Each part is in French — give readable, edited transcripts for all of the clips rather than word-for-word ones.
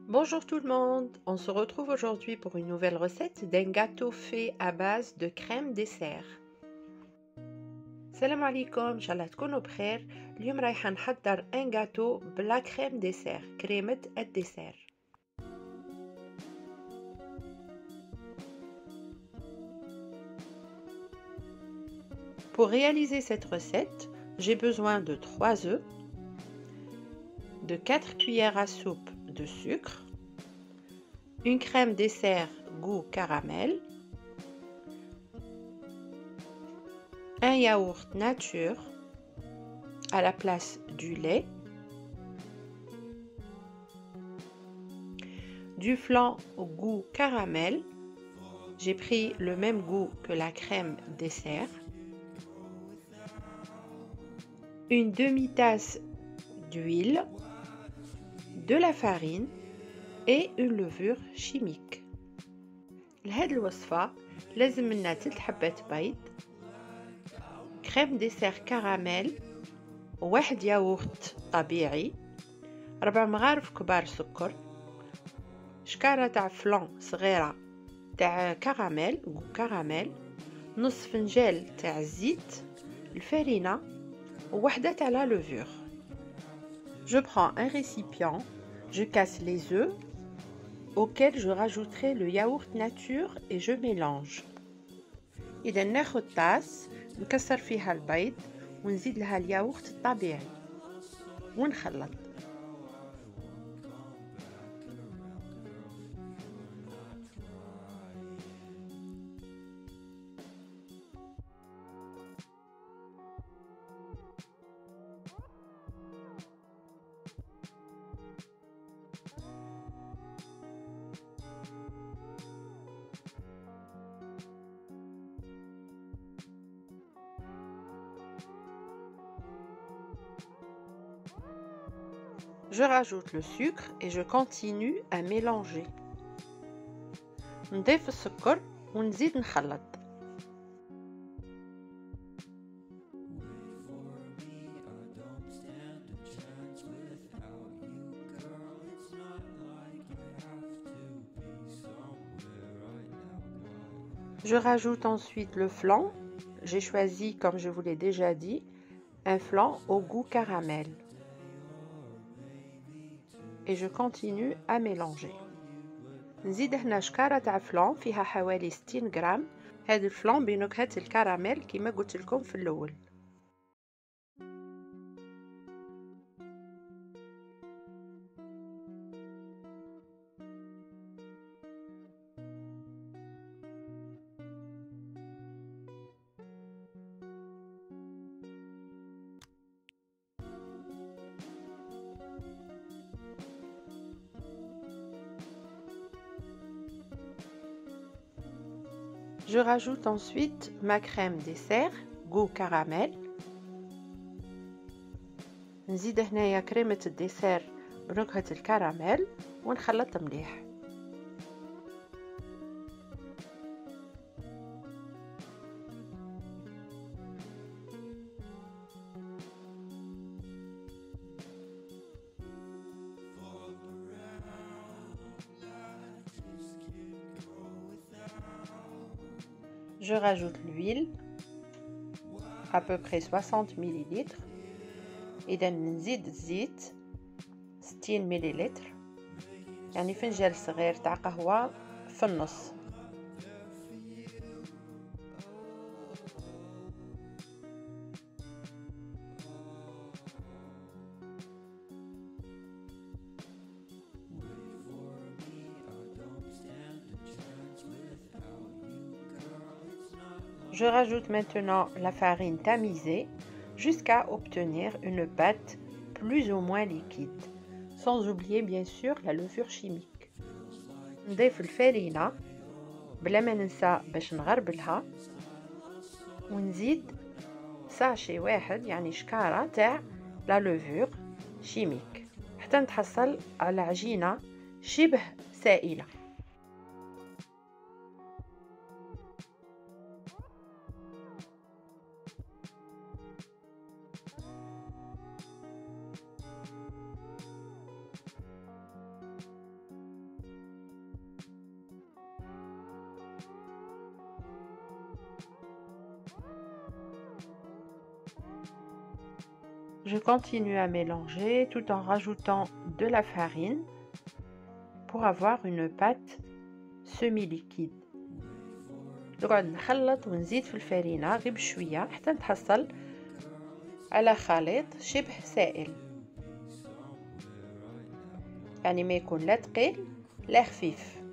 Bonjour tout le monde, on se retrouve aujourd'hui pour une nouvelle recette d'un gâteau fait à base de crème dessert. Salam alaikum, inshallah تكونوا بخير. اليوم رايحة نحضر un gâteau بلا crème dessert, كريمة الدسر. Pour réaliser cette recette, j'ai besoin de 3 œufs, de 4 cuillères à soupe de sucre, une crème dessert goût caramel, un yaourt nature à la place du lait, du flan au goût caramel, j'ai pris le même goût que la crème dessert, une demi-tasse d'huile, de la farine et une levure chimique. لهاد الوصفة لازم لنا 3 حبات بيض، كريم ديسير كراميل، وواحد ياغورت طبيعي، 4 مغارف كبار سكر، شكارة تاع فلان صغيرة تاع كراميل كراميل، نص فنجال تاع الزيت، الفرينة ووحدة تاع لا لevure. Je prends un récipient, je casse les œufs auquel je rajouterai le yaourt nature et je mélange. إذا ناخد طاس نكسر فيها البيض ونزيد لها الياغورت الطبيعي ونخلط. Je rajoute le sucre et je continue à mélanger. نضيف السكر ونزيد نخلط. Je rajoute ensuite le flan. J'ai choisi, comme je vous l'ai déjà dit, un flan au goût caramel. Et je continue à mélanger. نزيد هنا شكارة تاع فلان فيها حوالي 60 غرام. هذا الفلان بنكهة الكراميل كما قلت لكم في الأول. Je rajoute ensuite ma crème dessert goût caramel. نزيد هنايا كريمة الدسر بنكهة الكراميل ونخلط مليح. Je rajoute l'huile, à peu près 60 ml. إذا نزيد الزيت 60 مليلتر، يعني فنجان صغير تاع قهوة في النص. Je rajoute maintenant la farine tamisée jusqu'à obtenir une pâte plus ou moins liquide, sans oublier bien sûr la levure chimique. نضيف الفرينة بلا ما ننسى باش نغربلها، ونزيد ساشي واحد يعني شكارة تاع لا لوفور شيميك حتى نتحصل على عجينة شبه سائلة. Je continue à mélanger tout en rajoutant de la farine pour avoir une pâte semi-liquide. نقعد نخلط ونزيد في الفرينة غير بشوية حتى نتحصل على خليط شبه سائل، يعني ما يكون لا ثقيل لا خفيف.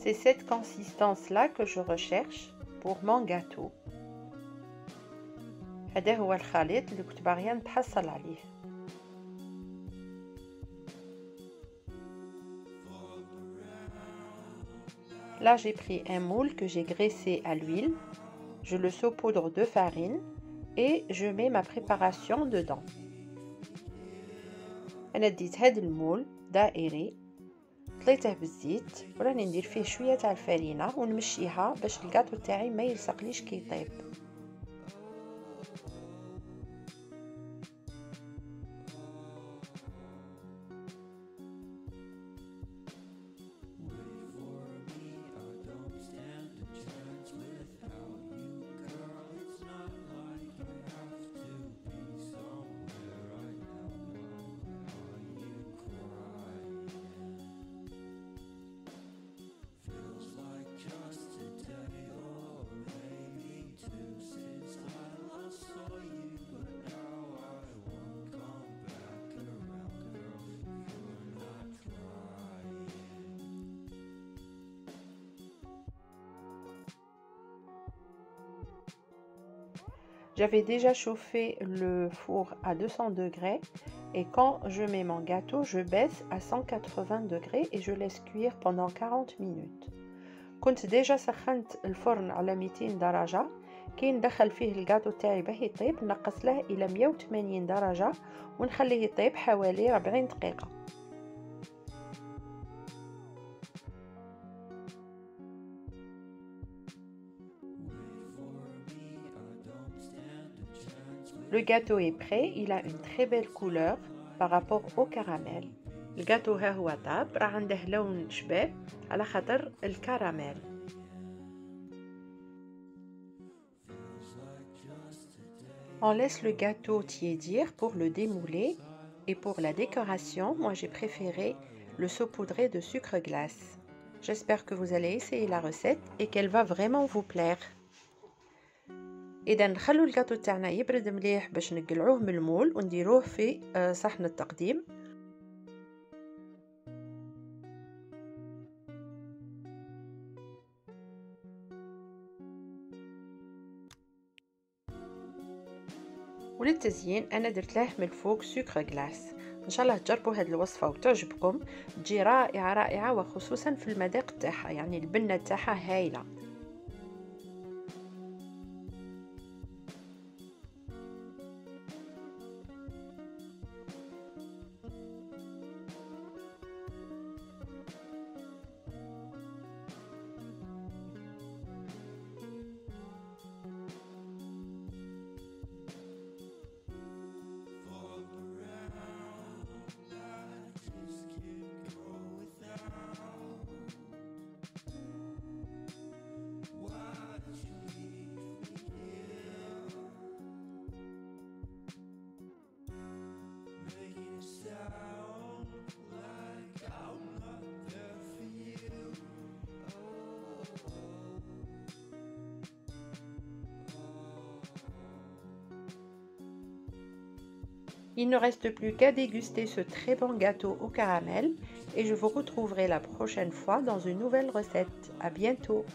C'est cette consistance-là que je recherche pour mon gâteau. هذا هو الخليط اللي كنت باغية نتحصل عليه. Là, j'ai pris un moule que j'ai graissé à l'huile. Je le saupoudre de farine et je mets ma préparation dedans. أنا ديت هاد المول دائري، طليته بالزيت وراني ندير فيه شويه تاع الفرينه ونمشيها باش الكاطو تاعي ما يلصقليش كي يطيب. J'avais déjà chauffé le four à 200 degrés et quand je mets mon gâteau, je baisse à 180 degrés et je laisse cuire pendant 40 minutes. كنت déjà سخنت الفرن على 200 درجة. كي ندخل فيه الجاتو تاعي باه يطيب نقص له إلى 180 درجة ونخليه يطيب حوالي 40 دقيقة. Le gâteau est prêt, il a une très belle couleur par rapport au caramel. الجاتو ها هو طاب، راه عنده لون شباب على خاطر الكراميل. On laisse le gâteau tiédir pour le démouler et pour la décoration, moi j'ai préféré le saupoudrer de sucre glace. J'espère que vous allez essayer la recette et qu'elle va vraiment vous plaire. اذا نخلو الكاطو تاعنا يبرد مليح باش نقلعوه من المول ونديروه في صحن التقديم. وللتزيين انا درت له من الفوق سكر غلاس. ان شاء الله تجربوا هذه الوصفه وتعجبكم، تجي رائعه رائعه وخصوصا في المذاق تاعها، يعني البنه تاعها هايله. Il ne reste plus qu'à déguster ce très bon gâteau au caramel et je vous retrouverai la prochaine fois dans une nouvelle recette. À bientôt.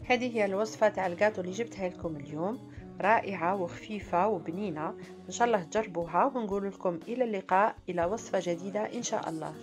هذه هي الوصفة تاع الجاتو اللي جبتها لكم اليوم، رائعة وخفيفة وبنينة. إن شاء الله تجربوها ونقول لكم إلى اللقاء إلى وصفة جديدة إن شاء الله.